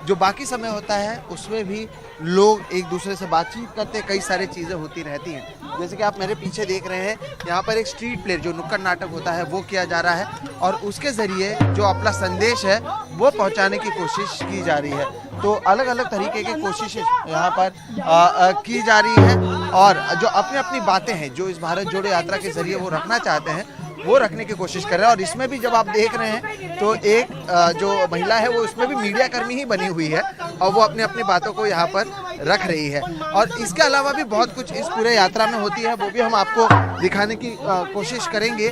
जो बाकी समय होता है उसमें भी लोग एक दूसरे से बातचीत करते, कई सारी चीज़ें होती रहती हैं। जैसे कि आप मेरे पीछे देख रहे हैं, यहाँ पर एक स्ट्रीट प्ले जो नुक्कड़ नाटक होता है वो किया जा रहा है और उसके ज़रिए जो अपना संदेश है वो पहुँचाने की कोशिश की जा रही है। तो अलग अलग तरीके की कोशिशें यहाँ पर की जा रही है और जो अपनी अपनी बातें हैं जो इस भारत जोड़ो यात्रा के जरिए वो रखना चाहते हैं वो रखने की कोशिश कर रहे हैं। और इसमें भी जब आप देख रहे हैं तो एक जो महिला है वो उसमें भी मीडिया कर्मी ही बनी हुई है और वो अपनी अपनी बातों को यहाँ पर रख रही है। और इसके अलावा भी बहुत कुछ इस पूरे यात्रा में होती है, वो भी हम आपको दिखाने की कोशिश करेंगे।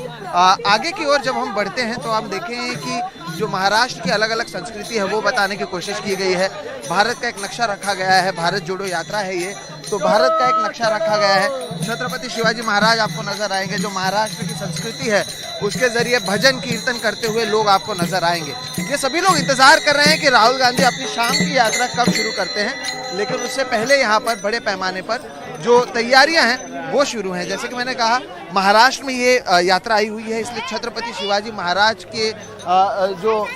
आगे की ओर जब हम बढ़ते हैं तो हम देखेंगे कि जो महाराष्ट्र की अलग अलग संस्कृति है वो बताने की कोशिश की गई है। भारत का एक नक्शा रखा गया है, भारत जोड़ो यात्रा है ये, तो भारत का एक नक्शा रखा गया है। छत्रपति शिवाजी महाराज आपको नजर आएंगे, जो महाराष्ट्र की संस्कृति है उसके जरिए भजन कीर्तन करते हुए लोग आपको नजर आएंगे। ये सभी लोग इंतजार कर रहे हैं कि राहुल गांधी अपनी शाम की यात्रा कब शुरू करते हैं, लेकिन उससे पहले यहाँ पर बड़े पैमाने पर जो तैयारियां हैं वो शुरू हैं। जैसे कि मैंने कहा महाराष्ट्र में ये यात्रा आई हुई है, इसलिए छत्रपति शिवाजी महाराज के जो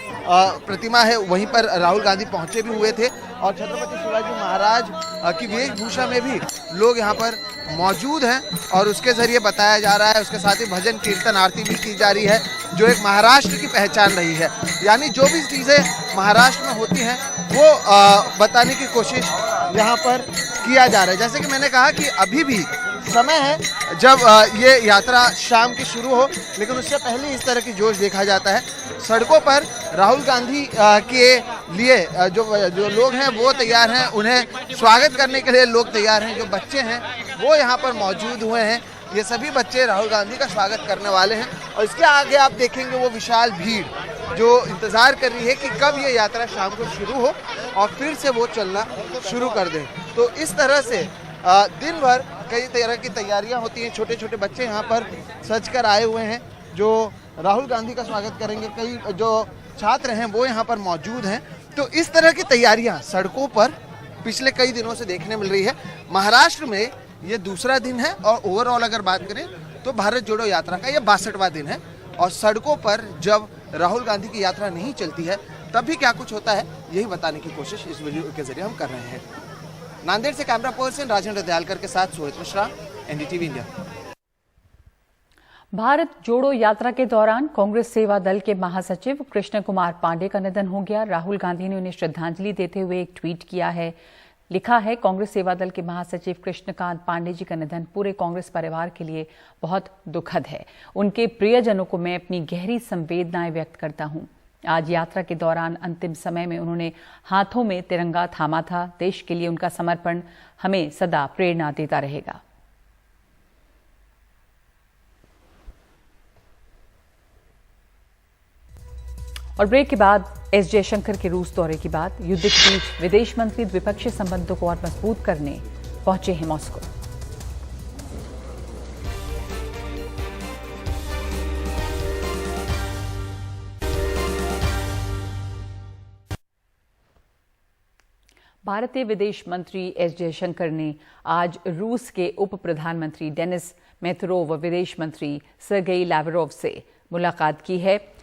प्रतिमा है वहीं पर राहुल गांधी पहुंचे भी हुए थे और छत्रपति शिवाजी महाराज की वेशभूषा में भी लोग यहाँ पर मौजूद हैं और उसके जरिए बताया जा रहा है। उसके साथ ही भजन कीर्तन आरती भी की जा रही है जो एक महाराष्ट्र की पहचान रही है। यानी जो भी चीज़ें महाराष्ट्र में होती हैं वो बताने की कोशिश यहाँ पर किया जा रहा है। जैसे कि मैंने कहा कि अभी भी समय है जब ये यात्रा शाम की शुरू हो, लेकिन उससे पहले इस तरह की जोश देखा जाता है। सड़कों पर राहुल गांधी के लिए जो लोग हैं वो तैयार हैं, उन्हें स्वागत करने के लिए लोग तैयार हैं। जो बच्चे हैं वो यहाँ पर मौजूद हुए हैं, ये सभी बच्चे राहुल गांधी का स्वागत करने वाले हैं। और इसके आगे आप देखेंगे वो विशाल भीड़ जो इंतज़ार कर रही है कि कब ये यात्रा शाम को शुरू हो और फिर से वो चलना शुरू कर दें। तो इस तरह से दिन भर कई तरह की तैयारियां होती हैं। छोटे छोटे बच्चे यहाँ पर सज कर आए हुए हैं जो राहुल गांधी का स्वागत करेंगे। कई जो छात्र हैं वो यहाँ पर मौजूद हैं। तो इस तरह की तैयारियां सड़कों पर पिछले कई दिनों से देखने मिल रही है। महाराष्ट्र में ये दूसरा दिन है और ओवरऑल अगर बात करें तो भारत जोड़ो यात्रा का ये 62वां दिन है। और सड़कों पर जब राहुल गांधी की यात्रा नहीं चलती है तब भी क्या कुछ होता है यही बताने की कोशिश इस वीडियो के जरिए हम कर रहे हैं। नांदेड़ से कैमरा पर्सन राजेंद्र दयालकर के साथ सोहित मिश्रा, एनडीटीवी इंडिया। भारत जोड़ो यात्रा के दौरान कांग्रेस सेवा दल के महासचिव कृष्ण कुमार पांडे का निधन हो गया। राहुल गांधी ने उन्हें श्रद्धांजलि देते हुए एक ट्वीट किया है। लिखा है, कांग्रेस सेवा दल के महासचिव कृष्णकांत पांडे जी का निधन पूरे कांग्रेस परिवार के लिए बहुत दुखद है। उनके प्रियजनों को मैं अपनी गहरी संवेदनाएं व्यक्त करता हूं। आज यात्रा के दौरान अंतिम समय में उन्होंने हाथों में तिरंगा थामा था। देश के लिए उनका समर्पण हमें सदा प्रेरणा देता रहेगा। और ब्रेक के बाद एस जयशंकर के रूस दौरे की बात। युद्ध के बीच विदेश मंत्री द्विपक्षीय संबंधों को और मजबूत करने पहुंचे हैं मॉस्को। भारतीय विदेश मंत्री एस जयशंकर ने आज रूस के उप प्रधानमंत्री डेनिस मेतरोव व विदेश मंत्री सर्गेई लावरोव से मुलाकात की है।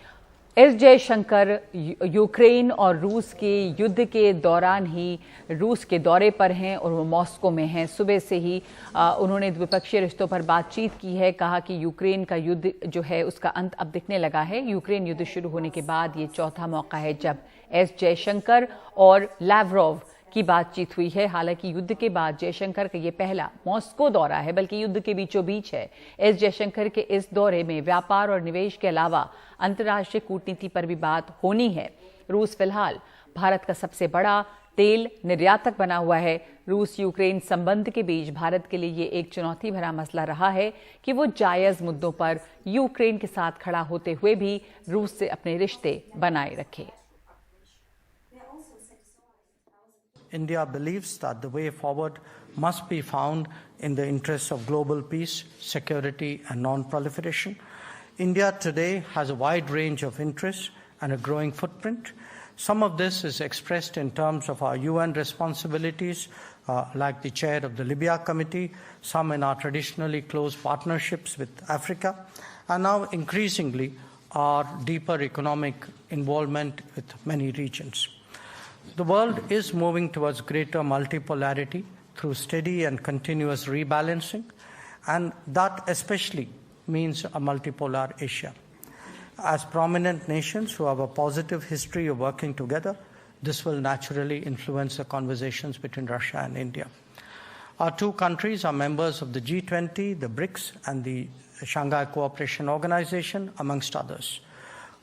एस जयशंकर यूक्रेन और रूस के युद्ध के दौरान ही रूस के दौरे पर हैं और वो मॉस्को में हैं। सुबह से ही उन्होंने द्विपक्षीय रिश्तों पर बातचीत की है। कहा कि यूक्रेन का युद्ध जो है उसका अंत अब दिखने लगा है। यूक्रेन युद्ध शुरू होने के बाद ये चौथा मौका है जब एस जयशंकर और लैवरोव की बातचीत हुई है। हालांकि युद्ध के बाद जयशंकर का ये पहला मॉस्को दौरा है, बल्कि युद्ध के बीचों बीच है। एस जयशंकर के इस दौरे में व्यापार और निवेश के अलावा अंतर्राष्ट्रीय कूटनीति पर भी बात होनी है। रूस फिलहाल भारत का सबसे बड़ा तेल निर्यातक बना हुआ है। रूस यूक्रेन संबंध के बीच भारत के लिए ये एक चुनौती भरा मसला रहा है कि वो जायज मुद्दों पर यूक्रेन के साथ खड़ा होते हुए भी रूस से अपने रिश्ते बनाए रखे। India believes that the way forward must be found in the interests of global peace, security, and non-proliferation. India today has a wide range of interests and a growing footprint. Some of this is expressed in terms of our UN responsibilities, like the chair of the Libya Committee, some in our traditionally close partnerships with Africa, and now increasingly our deeper economic involvement with many regions. The world is moving towards greater multipolarity through steady and continuous rebalancing, and that especially means a multipolar Asia. As prominent nations who have a positive history of working together, this will naturally influence the conversations between Russia and India. Our two countries are members of the G20, the BRICS, and the Shanghai Cooperation Organization, amongst others.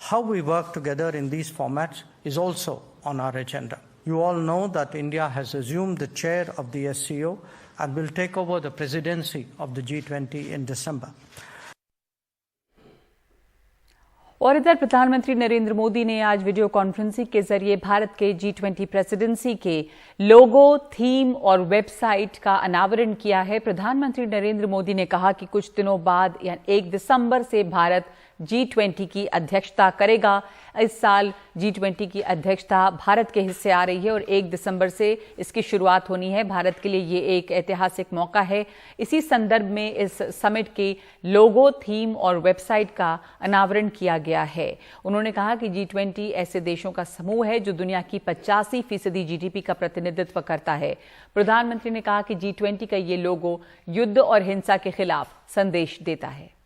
How we work together in these formats is also on our agenda. You all know that India has assumed the chair of the SCO and will take over the presidency of the G20 in December. और इधर प्रधानमंत्री नरेंद्र मोदी ने आज video conferencing के जरिए भारत के G20 presidency के लोगो, theme और वेबसाइट का अनावरण किया है। प्रधानमंत्री नरेंद्र मोदी ने कहा कि कुछ दिनों बाद यानी 1 दिसंबर से भारत G20 की अध्यक्षता करेगा। इस साल G20 की अध्यक्षता भारत के हिस्से आ रही है और 1 दिसंबर से इसकी शुरुआत होनी है। भारत के लिए ये एक ऐतिहासिक मौका है। इसी संदर्भ में इस समिट के लोगो, थीम और वेबसाइट का अनावरण किया गया है। उन्होंने कहा कि G20 ऐसे देशों का समूह है जो दुनिया की 85% GDP का प्रतिनिधित्व करता है। प्रधानमंत्री ने कहा कि G20 का ये लोगो युद्ध और हिंसा के खिलाफ संदेश देता है।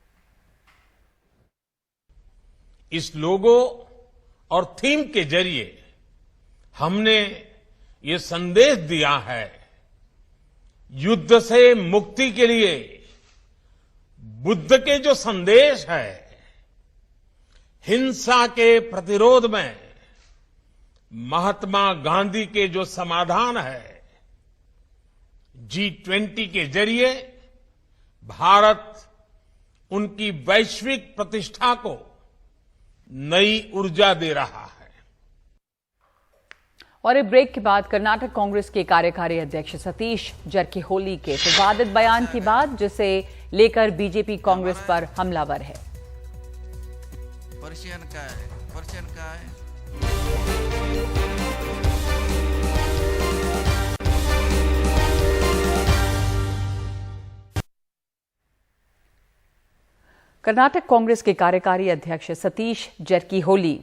इस लोगो और थीम के जरिए हमने ये संदेश दिया है, युद्ध से मुक्ति के लिए बुद्ध के जो संदेश है, हिंसा के प्रतिरोध में महात्मा गांधी के जो समाधान है, G20 के जरिए भारत उनकी वैश्विक प्रतिष्ठा को नई ऊर्जा दे रहा है। और एक ब्रेक के बाद कर्नाटक कांग्रेस के कार्यकारी अध्यक्ष सतीश जरकीहोली के विवादित बयान की बात, जिसे लेकर बीजेपी कांग्रेस पर हमलावर है। पर्शियन का है। कर्नाटक कांग्रेस के कार्यकारी अध्यक्ष सतीश जरकीहोली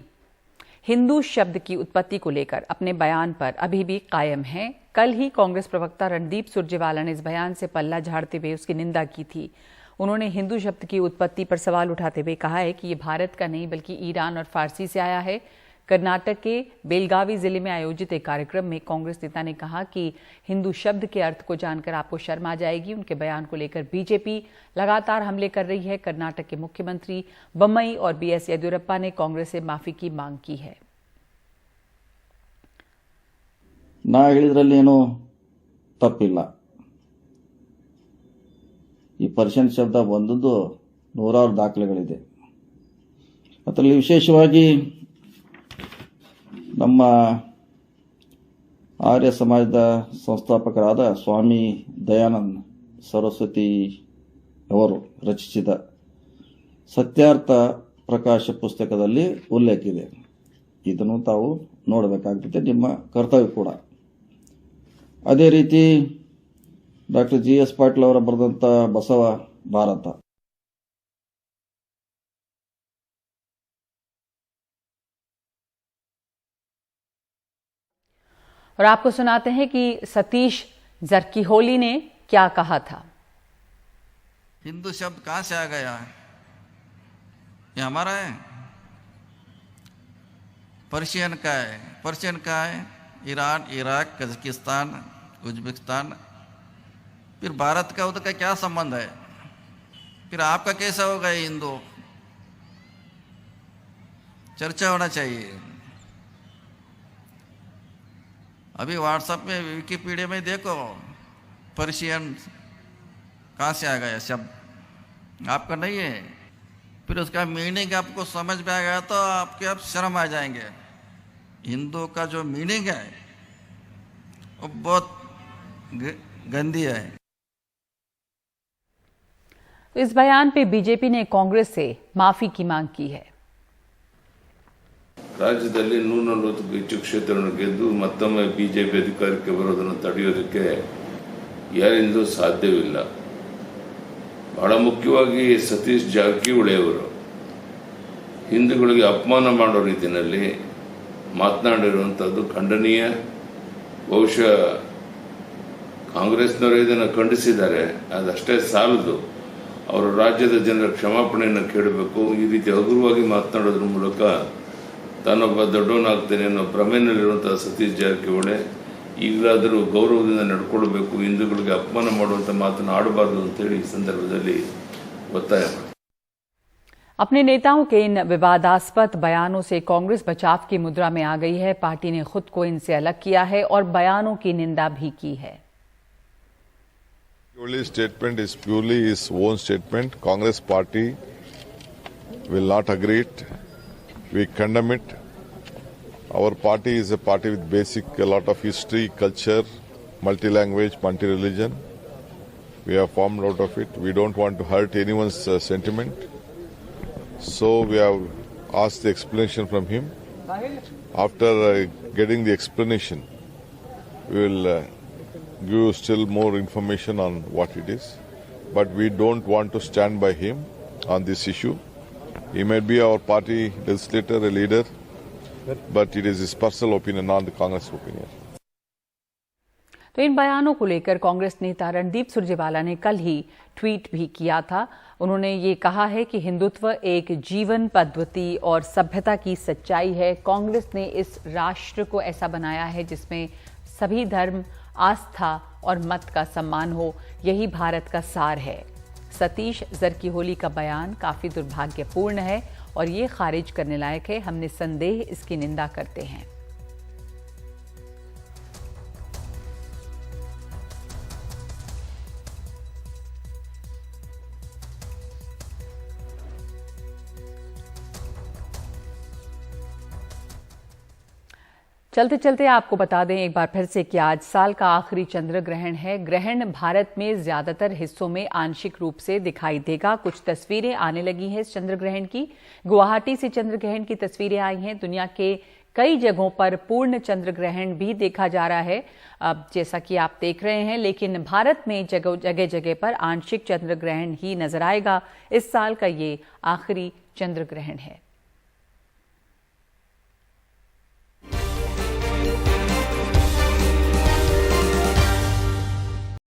हिंदू शब्द की उत्पत्ति को लेकर अपने बयान पर अभी भी कायम हैं। कल ही कांग्रेस प्रवक्ता रणदीप सुरजेवाला ने इस बयान से पल्ला झाड़ते हुए उसकी निंदा की थी। उन्होंने हिंदू शब्द की उत्पत्ति पर सवाल उठाते हुए कहा है कि ये भारत का नहीं बल्कि ईरान और फारसी से आया है। कर्नाटक के बेलगावी जिले में आयोजित एक कार्यक्रम में कांग्रेस नेता ने कहा कि हिंदू शब्द के अर्थ को जानकर आपको शर्म आ जाएगी। उनके बयान को लेकर बीजेपी लगातार हमले कर रही है। कर्नाटक के मुख्यमंत्री बम्मई और बीएस येदियुरप्पा ने कांग्रेस से माफी की मांग की है। ನಾ ಹೇಳಿದ್ರಲ್ಲಿ ಏನು ತಪ್ಪಿಲ್ಲ। ಈ ಪರ್ಷಿಯನ್ ಶಬ್ದ ಬಂದದ್ದು ನೂರಾರು ದಾಖಲೆಗಳಿದೆ। ಅದರಲ್ಲಿ ವಿಶೇಷವಾಗಿ ನಮ್ಮ ಆರ್ಯ ಸಮಾಜದ ಸಂಸ್ಥಾಪಕರಾದ ಸ್ವಾಮಿ ದಯಾನಂದ ಸರಸ್ವತಿ ಅವರು ರಚಿಸಿದ ಸತ್ಯಾರ್ಥ ಪ್ರಕಾಶ ಪುಸ್ತಕದಲ್ಲಿ ಉಲ್ಲೇಖಿದೆ। ಇದನ್ನು ತಾವು ನೋಡಬೇಕಾಗ್ತದೆ, ನಿಮ್ಮ ಕರ್ತವ್ಯ ಕೂಡ। ಅದೇ ರೀತಿ ಡಾಕ್ಟರ್ GS ಪಾಟೀಲ್ ಅವರ ಬರೆದಂತ ಬಸವ ಭಾರತ और आपको सुनाते हैं कि सतीश जरकीहोली ने क्या कहा था। हिंदू शब्द कहां से आ गया है? ये हमारा है? पर्शियन का है। पर्शियन का है ईरान, इराक, कजाकिस्तान, उज्बेकिस्तान। फिर भारत का उधर का क्या संबंध है? फिर आपका कैसा होगा ये हिंदू? चर्चा होना चाहिए। अभी व्हाट्सएप में, विकिपीडिया में देखो, पर्शियन कहाँ से आ गया शब्द? आपका नहीं है। फिर उसका मीनिंग आपको समझ में आ गया तो आपके आप शर्म आ जाएंगे। हिंदू का जो मीनिंग है वो बहुत गंदी है। इस बयान पे बीजेपी ने कांग्रेस से माफी की मांग की है। ರಾಜ್ಯದಲ್ಲಿ 140 ಹೆಚ್ಚು ಕ್ಷೇತ್ರಗಳನ್ನು ಗೆದ್ದು ಮತ್ತೊಮ್ಮೆ ಬಿಜೆಪಿ ಅಧಿಕಾರಕ್ಕೆ ಬರೋದನ್ನು ತಡೆಯೋದಕ್ಕೆ ಯಾರಿಂದಲೂ ಸಾಧ್ಯವಿಲ್ಲ. ಬಹಳ ಮುಖ್ಯವಾಗಿ ಸತೀಶ್ ಜಾರಕಿಹೊಳಿ ಅವರು ಹಿಂದೂಗಳಿಗೆ ಅಪಮಾನ ಮಾಡೋ ರೀತಿಯಲ್ಲಿ ಮಾತನಾಡಿರುವಂಥದ್ದು ಖಂಡನೀಯ. ಬಹುಶಃ ಕಾಂಗ್ರೆಸ್ನವರು ಇದನ್ನು ಖಂಡಿಸಿದ್ದಾರೆ, ಅದಷ್ಟೇ ಸಾಲದು. ಅವರು ರಾಜ್ಯದ ಜನರ ಕ್ಷಮಾಪಣೆಯನ್ನು ಕೇಳಬೇಕು. ಈ ರೀತಿ ಹಗುರವಾಗಿ ಮಾತನಾಡೋದ್ರ ಮೂಲಕ ತಾನೊಬ್ಬ ದೊಡ್ಡವನಾಗ್ತೇನೆ ಅನ್ನೋ ಭ್ರಮೆಯಲ್ಲಿರುವಂತಹ ಸತೀಶ್ ಜಾರಕಿಹೊಳಿ ಈಗಲಾದರೂ ಗೌರವದಿಂದ ನಡ್ಕೊಳ್ಬೇಕು, ಹಿಂದೂಗಳಿಗೆ ಅಪಮಾನ ಮಾಡುವಂಥ ಮಾತನ್ನು ಆಡಬಾರ್ದು ಅಂತೇಳಿ ಈ ಸಂದರ್ಭದಲ್ಲಿ ಒತ್ತಾಯ ಮಾಡ್ತಾರೆ. अपने नेताओं के इन विवादास्पद बयानों से कांग्रेस बचाव की मुद्रा में आ गई है। पार्टी ने खुद को इनसे अलग किया है और बयानों की निंदा भी की है। Statement is purely his own statement. Congress party will not agree it. We condemn it. Our party is a party with a lot of history, culture, multi-language, multi-religion. We have formed out of it. We don't want to hurt anyone's sentiment. So we have asked the explanation from him. After getting the explanation, we will give you still more information on what it is. But we don't want to stand by him on this issue. He may be our party legislator, a leader, but it is his personal opinion, not the Congress opinion. तो इन बयानों को लेकर कांग्रेस नेता रणदीप सुरजेवाला ने कल ही tweet भी किया था। उन्होंने ये कहा है कि हिंदुत्व एक जीवन पद्धति और सभ्यता की सच्चाई है। कांग्रेस ने इस राष्ट्र को ऐसा बनाया है जिसमें सभी धर्म, आस्था और मत का सम्मान हो। यही भारत का सार है। सतीश जरकीहोली का बयान काफी दुर्भाग्यपूर्ण है और ये खारिज करने लायक है। हमने संदेह इसकी निंदा करते हैं। चलते चलते आपको बता दें एक बार फिर से कि आज साल का आखिरी चंद्र ग्रहण है। ग्रहण भारत में ज्यादातर हिस्सों में आंशिक रूप से दिखाई देगा। कुछ तस्वीरें आने लगी हैं इस चंद्र ग्रहण की। गुवाहाटी से चंद्र ग्रहण की तस्वीरें आई हैं। दुनिया के कई जगहों पर पूर्ण चंद्र ग्रहण भी देखा जा रहा है, अब जैसा कि आप देख रहे हैं। लेकिन भारत में जगह जगह पर आंशिक चंद्र ग्रहण ही नजर आएगा। इस साल का ये आखिरी चंद्र ग्रहण है।